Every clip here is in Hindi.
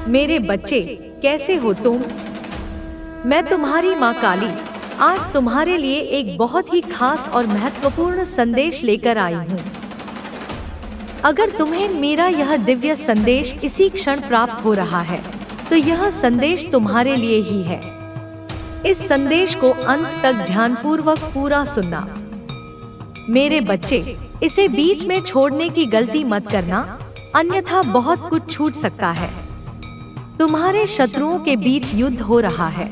मेरे बच्चे, कैसे हो तुम? मैं तुम्हारी माँ काली आज तुम्हारे लिए एक बहुत ही खास और महत्वपूर्ण संदेश लेकर आई हूँ। अगर तुम्हें मेरा यह दिव्य संदेश इसी क्षण प्राप्त हो रहा है, तो यह संदेश तुम्हारे लिए ही है। इस संदेश को अंत तक ध्यानपूर्वक पूरा सुनना। मेरे बच्चे, इसे बीच में छोड़ने की गलती मत करना, अन्यथा बहुत कुछ छूट सकता है। तुम्हारे शत्रुओं के बीच युद्ध हो रहा है।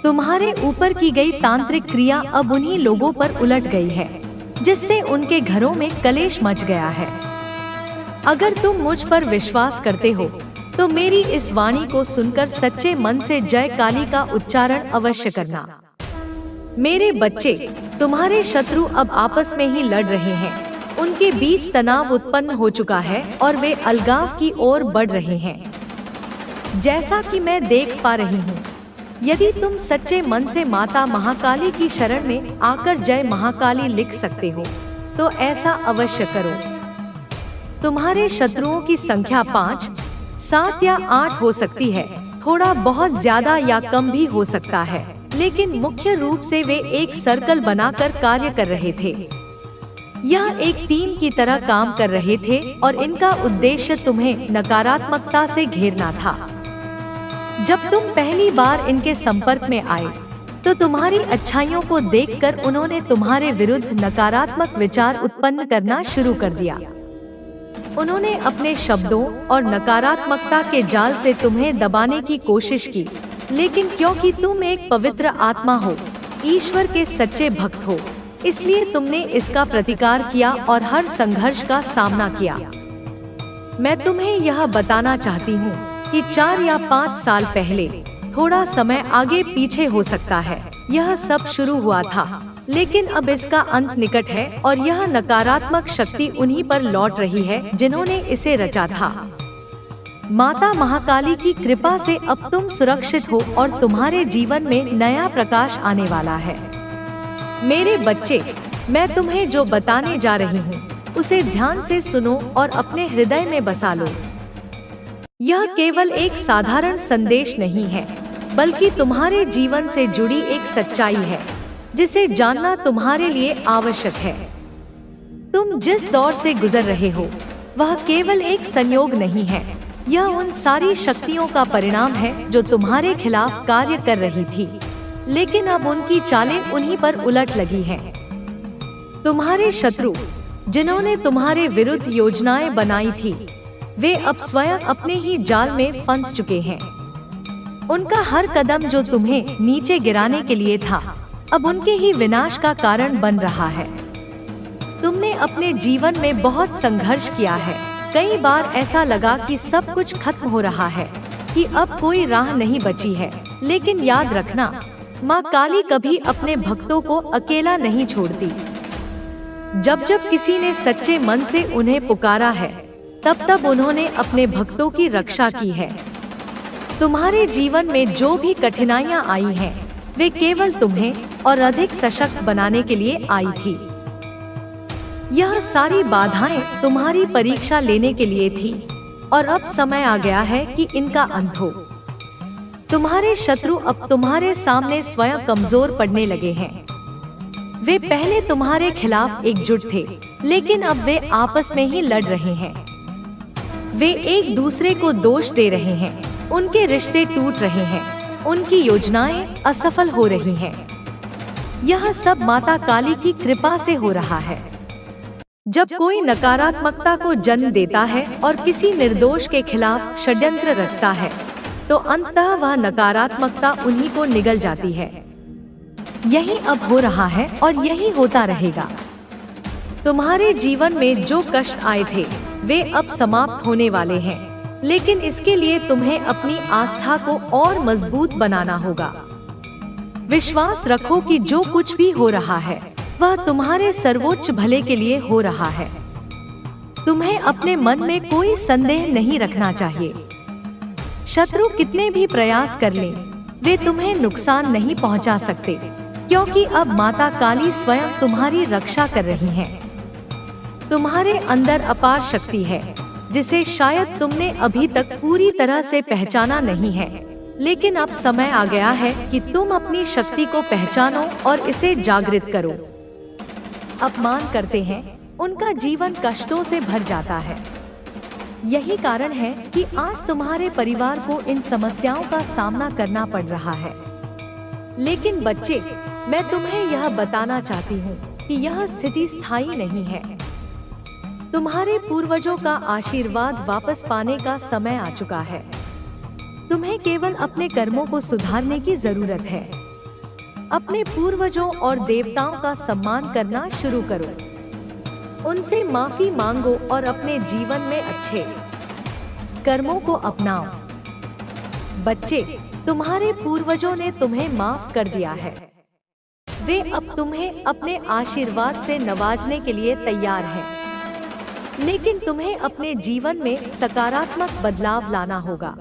तुम्हारे ऊपर की गई तांत्रिक क्रिया अब उन्हीं लोगों पर उलट गई है, जिससे उनके घरों में कलेश मच गया है। अगर तुम मुझ पर विश्वास करते हो, तो मेरी इस वाणी को सुनकर सच्चे मन से जय काली का उच्चारण अवश्य करना। मेरे बच्चे, तुम्हारे शत्रु अब आपस में ही लड़ रहे हैं। उनके बीच तनाव उत्पन्न हो चुका है और वे अलगाव की ओर बढ़ रहे हैं। जैसा कि मैं देख पा रही हूँ, यदि तुम सच्चे मन से माता महाकाली की शरण में आकर जय महाकाली लिख सकते हो, तो ऐसा अवश्य करो। तुम्हारे शत्रुओं की संख्या 5, 7 या 8 हो सकती है, थोड़ा बहुत ज्यादा या कम भी हो सकता है, लेकिन मुख्य रूप से वे एक सर्कल बनाकर कार्य कर रहे थे। यह एक टीम की तरह काम कर रहे थे और इनका उद्देश्य तुम्हें नकारात्मकता से घेरना था। जब तुम पहली बार इनके संपर्क में आए, तो तुम्हारी अच्छाइयों को देखकर उन्होंने तुम्हारे विरुद्ध नकारात्मक विचार उत्पन्न करना शुरू कर दिया। उन्होंने अपने शब्दों और नकारात्मकता के जाल से तुम्हें दबाने की कोशिश की, लेकिन क्योंकि तुम एक पवित्र आत्मा हो, ईश्वर के सच्चे भक्त हो, इसलिए तुमने इसका प्रतिकार किया और हर संघर्ष का सामना किया। मैं तुम्हें यह बताना चाहती हूँ कि 4 या 5 साल पहले, थोड़ा समय आगे पीछे हो सकता है, यह सब शुरू हुआ था, लेकिन अब इसका अंत निकट है और यह नकारात्मक शक्ति उन्हीं पर लौट रही है जिन्होंने इसे रचा था। माता महाकाली की कृपा से अब तुम सुरक्षित हो और तुम्हारे जीवन में नया प्रकाश आने वाला है। मेरे बच्चे, मैं तुम्हें जो बताने जा रही हूँ, उसे ध्यान से सुनो और अपने हृदय में बसा लो। यह केवल एक साधारण संदेश नहीं है, बल्कि तुम्हारे जीवन से जुड़ी एक सच्चाई है, जिसे जानना तुम्हारे लिए आवश्यक है। तुम जिस दौर से गुजर रहे हो, वह केवल एक संयोग नहीं है। यह उन सारी शक्तियों का परिणाम है जो तुम्हारे खिलाफ कार्य कर रही थी, लेकिन अब उनकी चालें उन्हीं पर उलट लगी हैं। तुम्हारे शत्रु, जिन्होंने तुम्हारे विरुद्ध योजनाएं बनाई थी, वे अब स्वयं अपने ही जाल में फंस चुके हैं। उनका हर कदम जो तुम्हें नीचे गिराने के लिए था, अब उनके ही विनाश का कारण बन रहा है। तुमने अपने जीवन में बहुत संघर्ष किया है। कई बार ऐसा लगा कि सब कुछ खत्म हो रहा है, कि अब कोई राह नहीं बची है। लेकिन याद रखना, माँ काली कभी अपने भक्तों को अकेला नहीं छोड़ती। जब जब किसी ने सच्चे मन से उन्हें पुकारा है, तब तब उन्होंने अपने भक्तों की रक्षा की है। तुम्हारे जीवन में जो भी कठिनाइयाँ आई हैं, वे केवल तुम्हें और अधिक सशक्त बनाने के लिए आई थी। यह सारी बाधाएं तुम्हारी परीक्षा लेने के लिए थी, और अब समय आ गया है कि इनका अंत हो। तुम्हारे शत्रु अब तुम्हारे सामने स्वयं कमजोर पड़ने लगे हैं। वे पहले तुम्हारे खिलाफ एकजुट थे, लेकिन अब वे आपस में ही लड़ रहे हैं। वे एक दूसरे को दोष दे रहे हैं, उनके रिश्ते टूट रहे हैं, उनकी योजनाएं असफल हो रही हैं। यह सब माता काली की कृपा से हो रहा है। जब कोई नकारात्मकता को जन्म देता है और किसी निर्दोष के खिलाफ षड्यंत्र रचता है, तो अंततः वह नकारात्मकता उन्हीं को निगल जाती है। यही अब हो रहा है और यही होता रहेगा। तुम्हारे जीवन में जो कष्ट आए थे, वे अब समाप्त होने वाले हैं, लेकिन इसके लिए तुम्हें अपनी आस्था को और मजबूत बनाना होगा। विश्वास रखो कि जो कुछ भी हो रहा है, वह तुम्हारे सर्वोच्च भले के लिए हो रहा है। तुम्हें अपने मन में कोई संदेह नहीं रखना चाहिए। शत्रु कितने भी प्रयास कर लें, वे तुम्हें नुकसान नहीं पहुंचा सकते, क्योंकि अब माता काली स्वयं तुम्हारी रक्षा कर रही हैं। तुम्हारे अंदर अपार शक्ति है, जिसे शायद तुमने अभी तक पूरी तरह से पहचाना नहीं है। लेकिन अब समय आ गया है कि तुम अपनी शक्ति को पहचानो और इसे जागृत करो। अपमान करते हैं, उनका जीवन कष्टों से भर जाता है। यही कारण है कि आज तुम्हारे परिवार को इन समस्याओं का सामना करना पड़ रहा है। लेकिन बच्चे, मैं तुम्हें यह बताना चाहती हूँ कि यह स्थिति स्थायी नहीं है। तुम्हारे पूर्वजों का आशीर्वाद वापस पाने का समय आ चुका है। तुम्हें केवल अपने कर्मों को सुधारने की जरूरत है। अपने पूर्वजों और देवताओं का सम्मान करना शुरू करो। उनसे माफी मांगो और अपने जीवन में अच्छे कर्मों को अपनाओ। बच्चे, तुम्हारे पूर्वजों ने तुम्हें माफ कर दिया है। वे अब तुम्हें अपने आशीर्वाद से नवाजने के लिए तैयार हैं। लेकिन तुम्हें अपने जीवन में सकारात्मक बदलाव लाना होगा।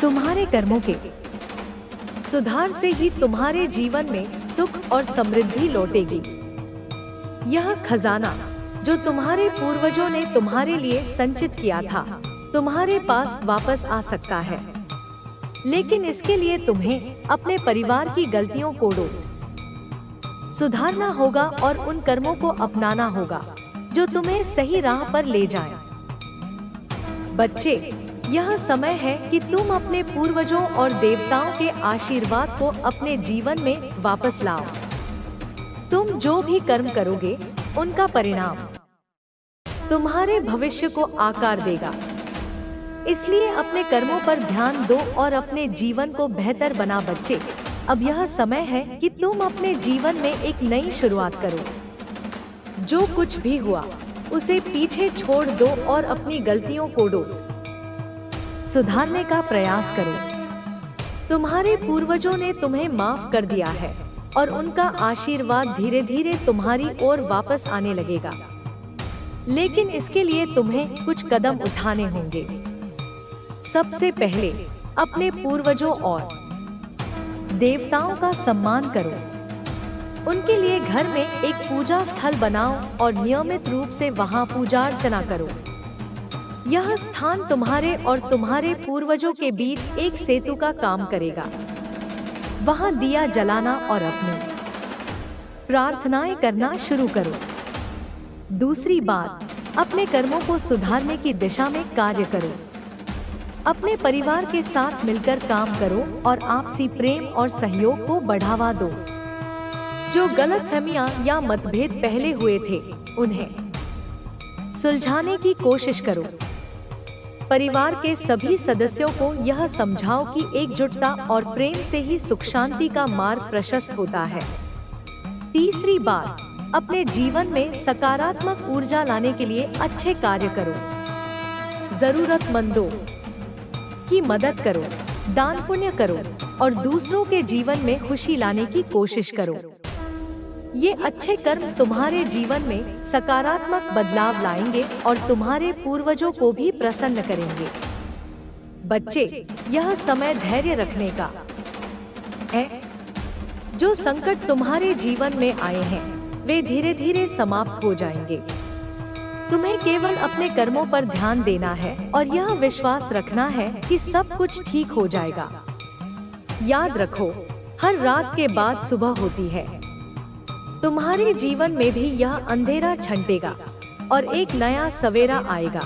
तुम्हारे कर्मों के सुधार से ही तुम्हारे जीवन में सुख और समृद्धि लौटेगी। यह खजाना जो तुम्हारे पूर्वजों ने तुम्हारे लिए संचित किया था, तुम्हारे पास वापस आ सकता है। लेकिन इसके लिए तुम्हें अपने परिवार की गलतियों को सुधारना होगा और उन कर्मों को अपनाना होगा जो तुम्हें सही राह पर ले जाएं। बच्चे, यह समय है कि तुम अपने पूर्वजों और देवताओं के आशीर्वाद को अपने जीवन में वापस लाओ। तुम जो भी कर्म करोगे, उनका परिणाम तुम्हारे भविष्य को आकार देगा। इसलिए अपने कर्मों पर ध्यान दो और अपने जीवन को बेहतर बना। बच्चे, अब यह समय है कि तुम अपने जीवन में एक नई शुरुआत करो। जो कुछ भी हुआ, उसे पीछे छोड़ दो और अपनी गलतियों को सुधारने का प्रयास करो। तुम्हारे पूर्वजों ने तुम्हें माफ कर दिया है और उनका आशीर्वाद धीरे धीरे तुम्हारी ओर वापस आने लगेगा। लेकिन इसके लिए तुम्हें कुछ कदम उठाने होंगे। सबसे पहले अपने पूर्वजों और देवताओं का सम्मान करो। उनके लिए घर में एक पूजा स्थल बनाओ और नियमित रूप से वहां पूजा अर्चना करो। यह स्थान तुम्हारे और तुम्हारे पूर्वजों के बीच एक सेतु का काम करेगा। वहां दिया जलाना और अपनी प्रार्थनाएं करना शुरू करो। दूसरी बात, अपने कर्मों को सुधारने की दिशा में कार्य करो। अपने परिवार के साथ मिलकर काम करो और आपसी प्रेम और सहयोग को बढ़ावा दो। जो गलतफहमियां या मतभेद पहले हुए थे, उन्हें सुलझाने की कोशिश करो। परिवार के सभी सदस्यों को यह समझाओ कि एकजुटता और प्रेम से ही सुख शांति का मार्ग प्रशस्त होता है। तीसरी बात, अपने जीवन में सकारात्मक ऊर्जा लाने के लिए अच्छे कार्य करो। जरूरतमंदों की मदद करो, दान पुण्य करो और दूसरों के जीवन में खुशी लाने की कोशिश करो। ये अच्छे कर्म तुम्हारे जीवन में सकारात्मक बदलाव लाएंगे और तुम्हारे पूर्वजों को भी प्रसन्न करेंगे। बच्चे, यह समय धैर्य रखने का है। जो संकट तुम्हारे जीवन में आए हैं, वे धीरे धीरे समाप्त हो जाएंगे। तुम्हें केवल अपने कर्मों पर ध्यान देना है और यह विश्वास रखना है कि सब कुछ ठीक हो जाएगा। याद रखो, हर रात के बाद सुबह होती है। तुम्हारे जीवन में भी यह अंधेरा छंटेगा और एक नया सवेरा आएगा।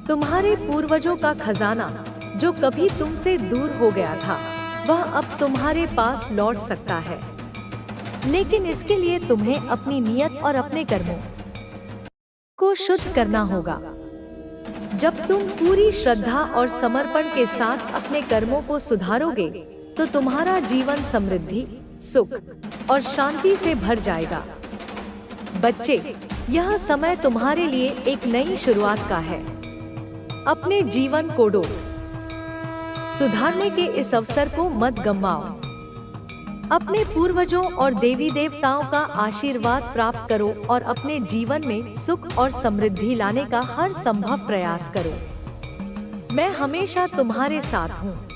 तुम्हारे पूर्वजों का खजाना जो कभी तुमसे दूर हो गया था, वह अब तुम्हारे पास लौट सकता है। लेकिन इसके लिए तुम्हें अपनी नियत और अपने कर्मों को शुद्ध करना होगा। जब तुम पूरी श्रद्धा और समर्पण के साथ अपने कर्मों को सुधारोगे, तो तुम्हारा जीवन समृद्धि, सुख और शांति से भर जाएगा। बच्चे, यह समय तुम्हारे लिए एक नई शुरुआत का है। अपने जीवन को सुधारने के इस अवसर को मत गंवाओ। अपने पूर्वजों और देवी देवताओं का आशीर्वाद प्राप्त करो और अपने जीवन में सुख और समृद्धि लाने का हर संभव प्रयास करो। मैं हमेशा तुम्हारे साथ हूँ।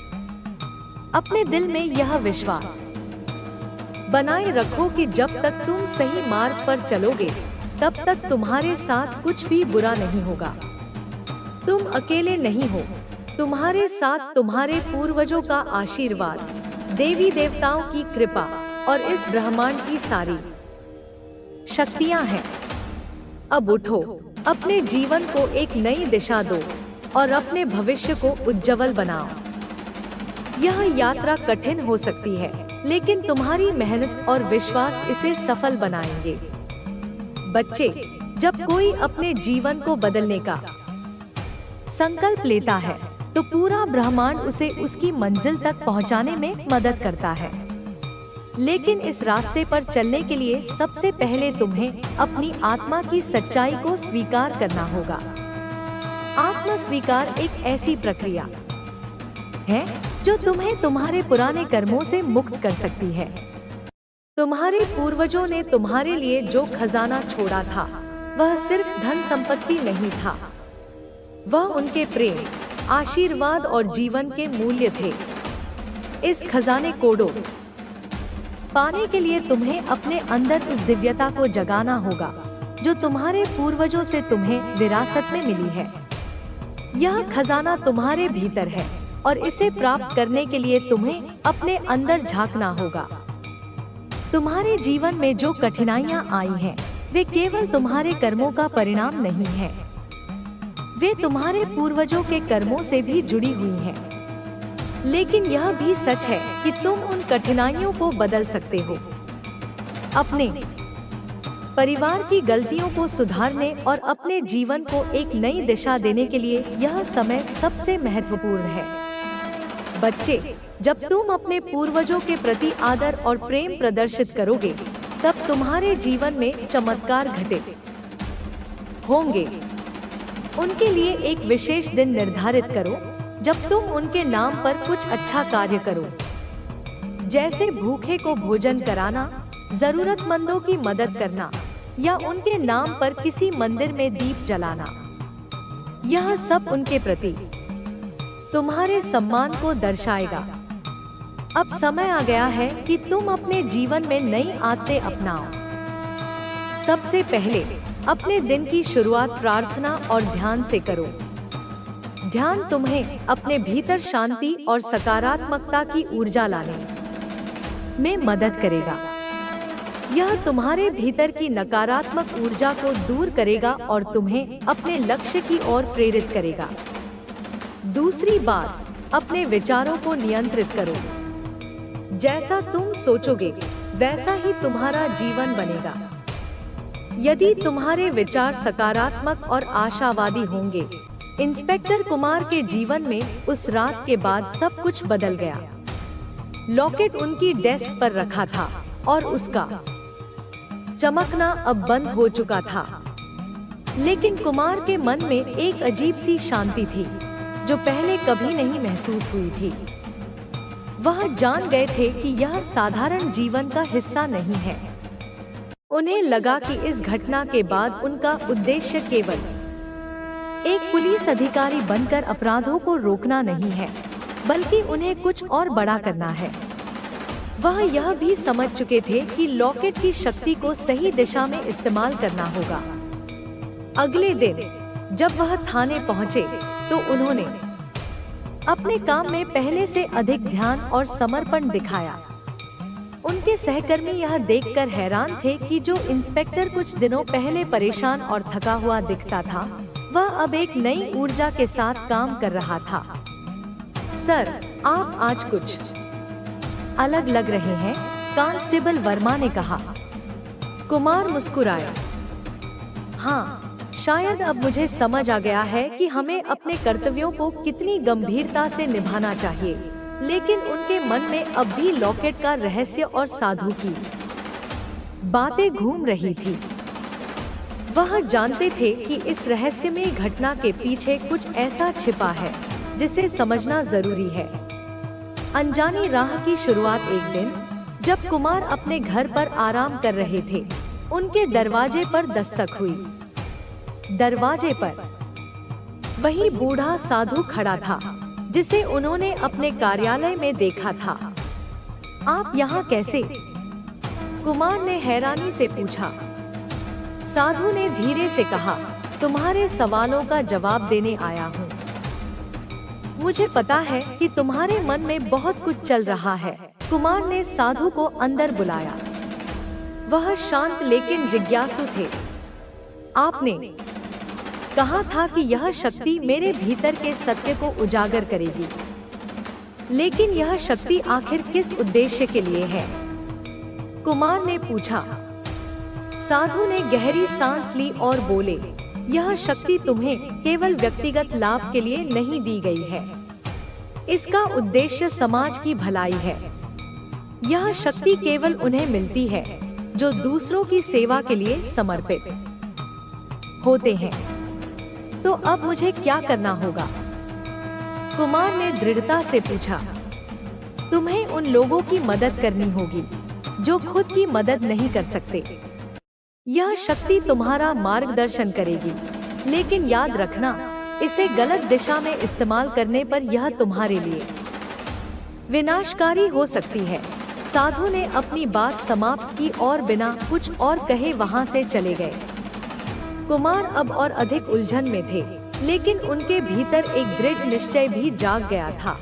अपने दिल में यह विश्वास बनाए रखो कि जब तक तुम सही मार्ग पर चलोगे, तब तक तुम्हारे साथ कुछ भी बुरा नहीं होगा। तुम अकेले नहीं हो, तुम्हारे साथ तुम्हारे पूर्वजों का आशीर्वाद, देवी देवताओं की कृपा और इस ब्रह्मांड की सारी शक्तियां हैं। अब उठो, अपने जीवन को एक नई दिशा दो और अपने भविष्य को उज्जवल बनाओ। यह यात्रा कठिन हो सकती है, लेकिन तुम्हारी मेहनत और विश्वास इसे सफल बनाएंगे। बच्चे, जब कोई अपने जीवन को बदलने का संकल्प लेता है, तो पूरा ब्रह्मांड उसे उसकी मंजिल तक पहुंचाने में मदद करता है। लेकिन इस रास्ते पर चलने के लिए सबसे पहले तुम्हें अपनी आत्मा की सच्चाई को स्वीकार करना होगा। आत्म स्वीकार एक ऐसी प्रक्रिया है जो तुम्हें तुम्हारे पुराने कर्मों से मुक्त कर सकती है। तुम्हारे पूर्वजों ने तुम्हारे लिए जो खजाना छोड़ा था, वह सिर्फ धन संपत्ति नहीं था, वह उनके प्रेम, आशीर्वाद और जीवन के मूल्य थे। इस खजाने को पाने के लिए तुम्हें अपने अंदर उस दिव्यता को जगाना होगा जो तुम्हारे पूर्वजों से तुम्हें विरासत में मिली है। यह खजाना तुम्हारे भीतर है और इसे प्राप्त करने के लिए तुम्हें अपने अंदर झांकना होगा। तुम्हारे जीवन में जो कठिनाइयां आई हैं, वे केवल तुम्हारे कर्मों का परिणाम नहीं है, वे तुम्हारे पूर्वजों के कर्मों से भी जुड़ी हुई हैं। लेकिन यह भी सच है कि तुम उन कठिनाइयों को बदल सकते हो। अपने परिवार की गलतियों को सुधारने और अपने जीवन को एक नई दिशा देने के लिए यह समय सबसे महत्वपूर्ण है। बच्चे, जब तुम अपने पूर्वजों के प्रति आदर और प्रेम प्रदर्शित करोगे, तब तुम्हारे जीवन में चमत्कार घटित होंगे। उनके लिए एक विशेष दिन निर्धारित करो जब तुम उनके नाम पर कुछ अच्छा कार्य करो, जैसे भूखे को भोजन कराना, जरूरतमंदों की मदद करना या उनके नाम पर किसी मंदिर में दीप जलाना। यह सब उनके प्रति तुम्हारे सम्मान को दर्शाएगा। अब समय आ गया है कि तुम अपने जीवन में नई आदतें अपनाओ। सबसे पहले अपने दिन की शुरुआत प्रार्थना और ध्यान से करो। ध्यान तुम्हें अपने भीतर शांति और सकारात्मकता की ऊर्जा लाने में मदद करेगा। यह तुम्हारे भीतर की नकारात्मक ऊर्जा को दूर करेगा और तुम्हें अपने लक्ष्य की ओर प्रेरित करेगा। दूसरी बात, अपने विचारों को नियंत्रित करो। जैसा तुम सोचोगे, वैसा ही तुम्हारा जीवन बनेगा। यदि तुम्हारे विचार सकारात्मक और आशावादी होंगे, इंस्पेक्टर कुमार के जीवन में उस रात के बाद सब कुछ बदल गया। लॉकेट उनकी डेस्क पर रखा था और उसका चमकना अब बंद हो चुका था। लेकिन कुमार के मन में एक अजीब सी शांति थी जो पहले कभी नहीं महसूस हुई थी। वह जान गए थे कि यह साधारण जीवन का हिस्सा नहीं है। उन्हें लगा कि इस घटना के बाद उनका उद्देश्य केवल एक पुलिस अधिकारी बनकर अपराधों को रोकना नहीं है, बल्कि उन्हें कुछ और बड़ा करना है। वह यह भी समझ चुके थे कि लॉकेट की शक्ति को सही दिशा में इस्तेमाल करना होगा। अगले दिन जब वह थाने पहुंचे, तो उन्होंने अपने काम में पहले से अधिक ध्यान और समर्पण दिखाया। उनके सहकर्मी यह देखकर हैरान थे कि जो इंस्पेक्टर कुछ दिनों पहले परेशान और थका हुआ दिखता था, वह अब एक नई ऊर्जा के साथ काम कर रहा था। सर, आप आज कुछ अलग लग रहे हैं, कांस्टेबल वर्मा ने कहा। कुमार मुस्कुराया। हाँ, शायद अब मुझे समझ आ गया है कि हमें अपने कर्तव्यों को कितनी गंभीरता से निभाना चाहिए। लेकिन उनके मन में अब भी लॉकेट का रहस्य और साधु की बातें घूम रही थी। वह जानते थे कि इस रहस्यमय घटना के पीछे कुछ ऐसा छिपा है जिसे समझना जरूरी है। अनजानी राह की शुरुआत एक दिन जब कुमार अपने घर पर आराम कर रहे थे, उनके दरवाजे पर दस्तक हुई। दरवाजे पर वही बूढ़ा साधु खड़ा था जिसे उन्होंने अपने कार्यालय में देखा था। आप यहाँ कैसे? कुमार ने हैरानी से पूछा। साधु ने धीरे से कहा, तुम्हारे सवालों का जवाब देने आया हूँ। मुझे पता है कि तुम्हारे मन में बहुत कुछ चल रहा है। कुमार ने साधु को अंदर बुलाया। वह शांत लेकिन जिज्ञासु थे। आपने कहा था कि यह शक्ति मेरे भीतर के सत्य को उजागर करेगी, लेकिन यह शक्ति आखिर किस उद्देश्य के लिए है? कुमार ने पूछा। साधु ने गहरी सांस ली और बोले, यह शक्ति तुम्हें केवल व्यक्तिगत लाभ के लिए नहीं दी गई है। इसका उद्देश्य समाज की भलाई है। यह शक्ति केवल उन्हें मिलती है जो दूसरों की सेवा के लिए समर्पित होते हैं। तो अब मुझे क्या करना होगा? कुमार ने दृढ़ता से पूछा। तुम्हें उन लोगों की मदद करनी होगी जो खुद की मदद नहीं कर सकते। यह शक्ति तुम्हारा मार्गदर्शन करेगी, लेकिन याद रखना, इसे गलत दिशा में इस्तेमाल करने पर यह तुम्हारे लिए विनाशकारी हो सकती है। साधु ने अपनी बात समाप्त की और बिना कुछ और कहे वहां से चले गए। कुमार अब और अधिक उलझन में थे, लेकिन उनके भीतर एक दृढ़ निश्चय भी जाग गया था।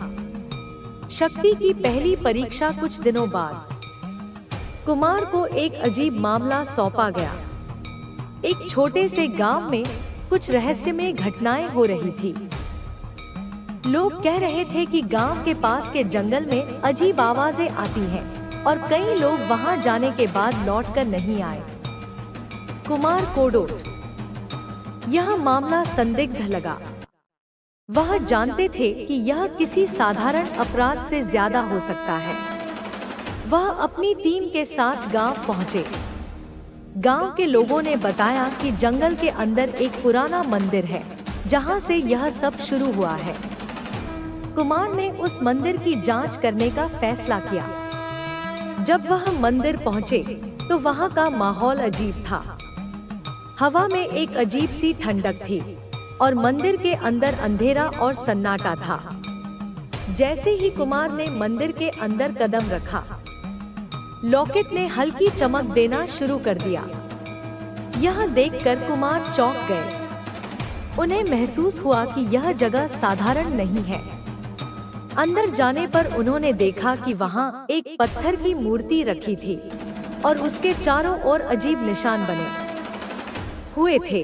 शक्ति की पहली परीक्षा कुछ दिनों बाद कुमार को एक अजीब मामला सौंपा गया। एक छोटे से गांव में कुछ रहस्यमय घटनाएं हो रही थी। लोग कह रहे थे कि गांव के पास के जंगल में अजीब आवाजें आती हैं और कई लोग वहां जाने के बाद लौटकर नहीं आए। कुमार को यह मामला संदिग्ध लगा। वह जानते थे कि यह किसी साधारण अपराध से ज्यादा हो सकता है। वह अपनी टीम के साथ गांव पहुंचे। गांव के लोगों ने बताया कि जंगल के अंदर एक पुराना मंदिर है जहां से यह सब शुरू हुआ है। कुमार ने उस मंदिर की जांच करने का फैसला किया। जब वह मंदिर पहुंचे तो वहां का माहौल अजीब था। हवा में एक अजीब सी ठंडक थी और मंदिर के अंदर अंधेरा और सन्नाटा था। जैसे ही कुमार ने मंदिर के अंदर कदम रखा, लॉकेट ने हल्की चमक देना शुरू कर दिया। यह देखकर कुमार चौंक गए। उन्हें महसूस हुआ कि यह जगह साधारण नहीं है। अंदर जाने पर उन्होंने देखा कि वहां एक पत्थर की मूर्ति रखी थी और उसके चारों ओर अजीब निशान बने हुए थे।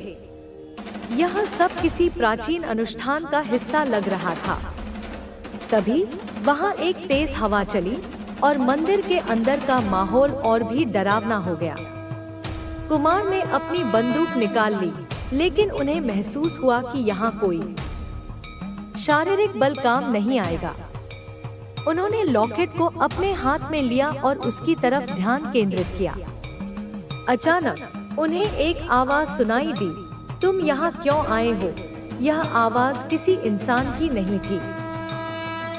यह सब किसी प्राचीन अनुष्ठान का हिस्सा लग रहा था। तभी वहां एक तेज हवा चली और मंदिर के अंदर का माहौल और भी डरावना हो गया। कुमार ने अपनी बंदूक निकाल ली, लेकिन उन्हें महसूस हुआ कि यहाँ कोई शारीरिक बल काम नहीं आएगा। उन्होंने लॉकेट को अपने हाथ में लिया और उसकी तरफ ध्यान केंद्रित किया। अचानक उन्हें एक आवाज सुनाई दी, तुम यहाँ क्यों आए हो? यह आवाज किसी इंसान की नहीं थी।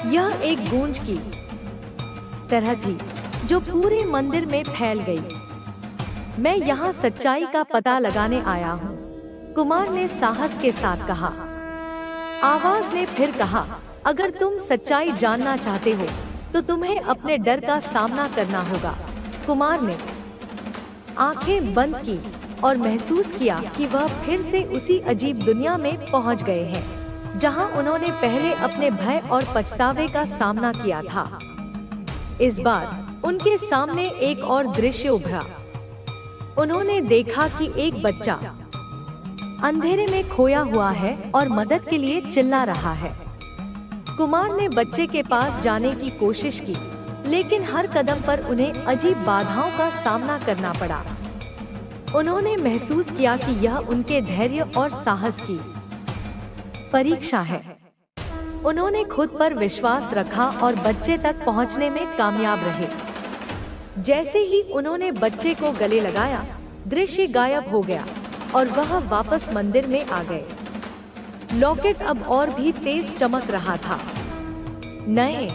यह एक गूंज की तरह थी जो पूरे मंदिर में फैल गई। मैं यहाँ सच्चाई का पता लगाने आया हूँ, कुमार ने साहस के साथ कहा। आवाज ने फिर कहा, अगर तुम सच्चाई जानना चाहते हो तो तुम्हें अपने डर का सामना करना होगा। कुमार ने आंखें बंद की और महसूस किया कि वह फिर से उसी अजीब दुनिया में पहुंच गए हैं जहां उन्होंने पहले अपने भय और पछतावे का सामना किया था। इस बार उनके सामने एक और दृश्य उभरा। उन्होंने देखा कि एक बच्चा अंधेरे में खोया हुआ है और मदद के लिए चिल्ला रहा है। कुमार ने बच्चे के पास जाने की कोशिश की, लेकिन हर कदम पर उन्हें अजीब बाधाओं का सामना करना पड़ा। उन्होंने महसूस किया कि यह उनके धैर्य और साहस की परीक्षा है। उन्होंने खुद पर विश्वास रखा और बच्चे तक पहुंचने में कामयाब रहे। जैसे ही उन्होंने बच्चे को गले लगाया, दृश्य गायब हो गया और वह वापस मंदिर में आ गए। लॉकेट अब और भी तेज चमक रहा था। नए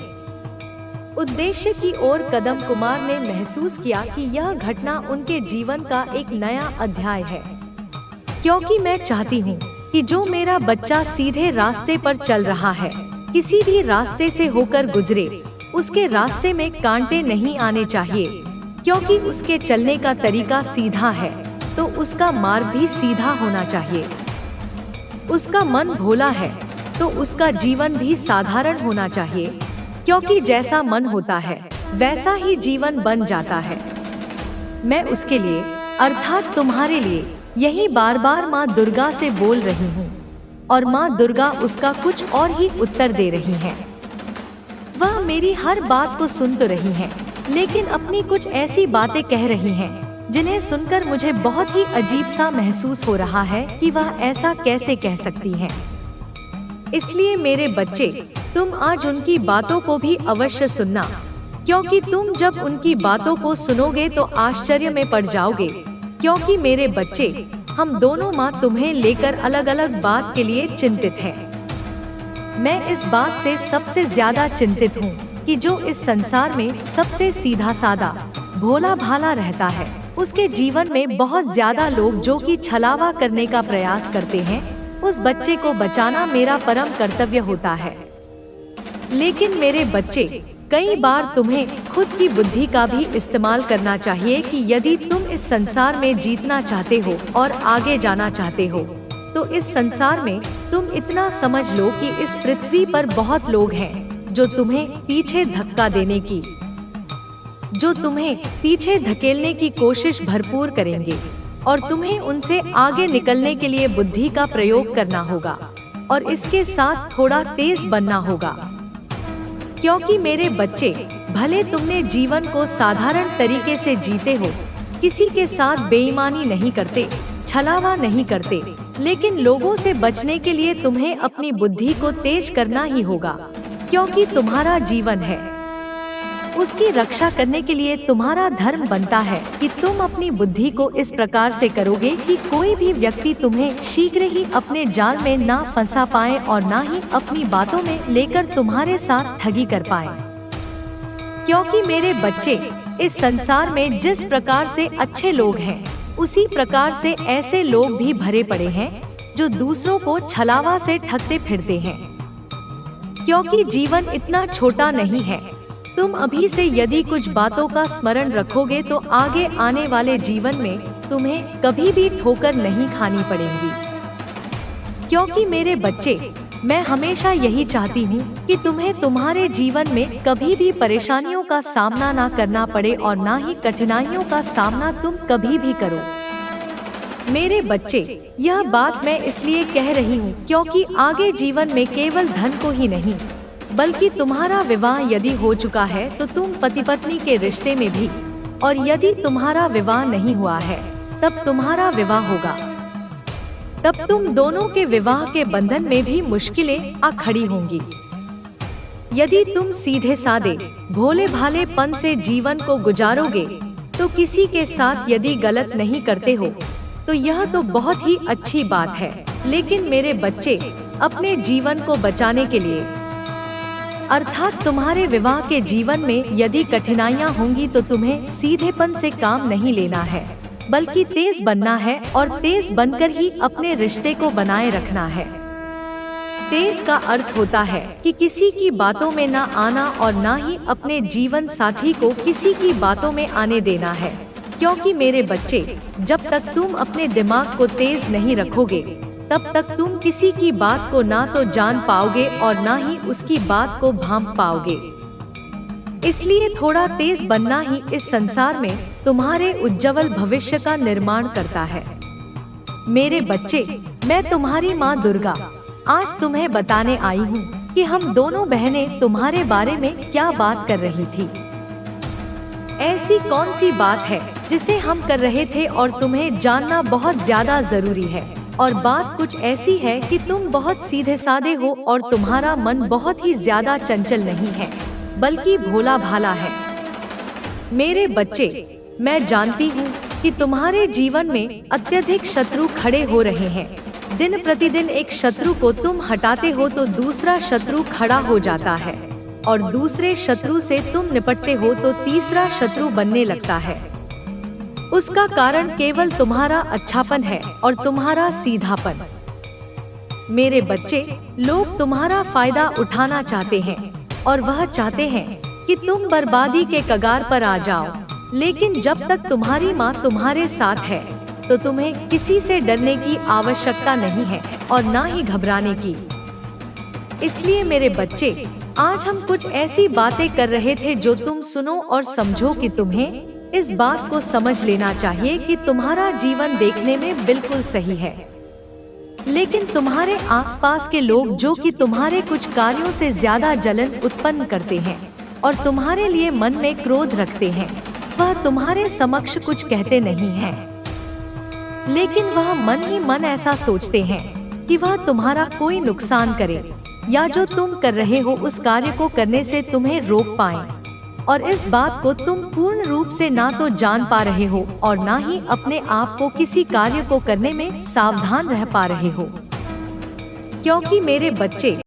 उद्देश्य की ओर कदम कुमार ने महसूस किया कि यह घटना उनके जीवन का एक नया अध्याय है, क्योंकि मैं चाहती हूँ कि जो मेरा बच्चा सीधे रास्ते पर चल रहा है, किसी भी रास्ते से होकर गुजरे, उसके रास्ते में कांटे नहीं आने चाहिए, क्योंकि उसके चलने का तरीका सीधा है तो उसका मार्ग भी सीधा होना चाहिए। उसका मन भोला है तो उसका जीवन भी साधारण होना चाहिए, क्योंकि जैसा मन होता है वैसा ही जीवन बन जाता है। मैं उसके लिए अर्थात तुम्हारे लिए यही बार बार माँ दुर्गा से बोल रही हूँ और माँ दुर्गा उसका कुछ और ही उत्तर दे रही हैं। वह मेरी हर बात को सुन तो रही हैं, लेकिन अपनी कुछ ऐसी बातें कह रही हैं जिन्हें सुनकर मुझे बहुत ही अजीब सा महसूस हो रहा है कि वह ऐसा कैसे कह सकती हैं। इसलिए मेरे बच्चे, तुम आज उनकी बातों को भी अवश्य सुनना, क्योंकि तुम जब उनकी बातों को सुनोगे तो आश्चर्य में पड़ जाओगे। क्योंकि मेरे बच्चे, हम दोनों माँ तुम्हें लेकर अलग अलग बात के लिए चिंतित हैं। मैं इस बात से सबसे ज्यादा चिंतित हूँ कि जो इस संसार में सबसे सीधा सादा भोला भाला रहता है, उसके जीवन में बहुत ज्यादा लोग जो कि छलावा करने का प्रयास करते हैं, उस बच्चे को बचाना मेरा परम कर्तव्य होता है। लेकिन मेरे बच्चे, कई बार तुम्हें खुद की बुद्धि का भी इस्तेमाल करना चाहिए कि यदि तुम इस संसार में जीतना चाहते हो और आगे जाना चाहते हो, तो इस संसार में तुम इतना समझ लो कि इस पृथ्वी पर बहुत लोग हैं जो तुम्हें पीछे धक्का देने की, जो तुम्हें पीछे धकेलने की कोशिश भरपूर करेंगे और तुम्हें उनसे आगे निकलने के लिए बुद्धि का प्रयोग करना होगा और इसके साथ थोड़ा तेज बनना होगा। क्योंकि मेरे बच्चे, भले तुमने जीवन को साधारण तरीके से जीते हो, किसी के साथ बेईमानी नहीं करते, छलावा नहीं करते, लेकिन लोगों से बचने के लिए तुम्हें अपनी बुद्धि को तेज करना ही होगा, क्योंकि तुम्हारा जीवन है। उसकी रक्षा करने के लिए तुम्हारा धर्म बनता है कि तुम अपनी बुद्धि को इस प्रकार से करोगे कि कोई भी व्यक्ति तुम्हें शीघ्र ही अपने जाल में ना फंसा पाए और ना ही अपनी बातों में लेकर तुम्हारे साथ ठगी कर पाए। क्योंकि मेरे बच्चे, इस संसार में जिस प्रकार से अच्छे लोग हैं, उसी प्रकार से ऐसे लोग भी भरे पड़े हैं जो दूसरों को छलावा से ठगते फिरते हैं। क्योंकि जीवन इतना छोटा नहीं है। तुम अभी से यदि कुछ बातों का स्मरण रखोगे तो आगे आने वाले जीवन में तुम्हें कभी भी ठोकर नहीं खानी पड़ेगी। क्योंकि मेरे बच्चे, मैं हमेशा यही चाहती हूँ कि तुम्हें तुम्हारे जीवन में कभी भी परेशानियों का सामना ना करना पड़े और ना ही कठिनाइयों का सामना तुम कभी भी करो। मेरे बच्चे, यह बात मैं इसलिए कह रही हूँ क्योंकि आगे जीवन में केवल धन को ही नहीं, बल्कि तुम्हारा विवाह यदि हो चुका है तो तुम पति पत्नी के रिश्ते में भी, और यदि तुम्हारा विवाह नहीं हुआ है तब तुम्हारा विवाह होगा। तब तुम दोनों के विवाह के बंधन में भी मुश्किलें आ खड़ी होंगी। यदि तुम सीधे सादे भोले भालेपन से जीवन को गुजारोगे तो किसी के साथ यदि गलत नहीं करते हो तो यह तो बहुत ही अच्छी बात है। लेकिन मेरे बच्चे, अपने जीवन को बचाने के लिए, अर्थात तुम्हारे विवाह के जीवन में यदि कठिनाइयाँ होंगी तो तुम्हें सीधेपन से काम नहीं लेना है, बल्कि तेज बनना है और तेज बनकर ही अपने रिश्ते को बनाए रखना है। तेज का अर्थ होता है कि किसी की बातों में ना आना और ना ही अपने जीवन साथी को किसी की बातों में आने देना है। क्योंकि मेरे बच्चे, जब तक तुम अपने दिमाग को तेज नहीं रखोगे तब तक तुम किसी की बात को ना तो जान पाओगे और ना ही उसकी बात को भांप पाओगे। इसलिए थोड़ा तेज बनना ही इस संसार में तुम्हारे उज्जवल भविष्य का निर्माण करता है। मेरे बच्चे, मैं तुम्हारी माँ दुर्गा आज तुम्हें बताने आई हूँ कि हम दोनों बहनें तुम्हारे बारे में क्या बात कर रही थी। ऐसी कौन सी बात है जिसे हम कर रहे थे और तुम्हें जानना बहुत ज्यादा जरूरी है। और बात कुछ ऐसी है कि तुम बहुत सीधे सादे हो और तुम्हारा मन बहुत ही ज्यादा चंचल नहीं है, बल्कि भोला भाला है। मेरे बच्चे, मैं जानती हूँ कि तुम्हारे जीवन में अत्यधिक शत्रु खड़े हो रहे हैं। दिन प्रतिदिन एक शत्रु को तुम हटाते हो तो दूसरा शत्रु खड़ा हो जाता है, और दूसरे शत्रु से तुम निपटते हो तो तीसरा शत्रु बनने लगता है। उसका कारण केवल तुम्हारा अच्छापन है और तुम्हारा सीधापन। मेरे बच्चे, लोग तुम्हारा फायदा उठाना चाहते हैं और वह चाहते हैं कि तुम बर्बादी के कगार पर आ जाओ। लेकिन जब तक तुम्हारी माँ तुम्हारे साथ है तो तुम्हें किसी से डरने की आवश्यकता नहीं है और ना ही घबराने की। इसलिए मेरे बच्चे, आज हम कुछ ऐसी बातें कर रहे थे जो तुम सुनो और समझो कि तुम्हें इस बात को समझ लेना चाहिए कि तुम्हारा जीवन देखने में बिल्कुल सही है, लेकिन तुम्हारे आसपास के लोग जो कि तुम्हारे कुछ कार्यों से ज्यादा जलन उत्पन्न करते हैं और तुम्हारे लिए मन में क्रोध रखते हैं, वह तुम्हारे समक्ष कुछ कहते नहीं हैं, लेकिन वह मन ही मन ऐसा सोचते हैं कि वह तुम्हारा कोई नुकसान करे या जो तुम कर रहे हो उस कार्य को करने से तुम्हें रोक पाएं। और इस बात को तुम पूर्ण रूप से ना तो जान पा रहे हो और ना ही अपने आप को किसी कार्य को करने में सावधान रह पा रहे हो, क्योंकि मेरे बच्चे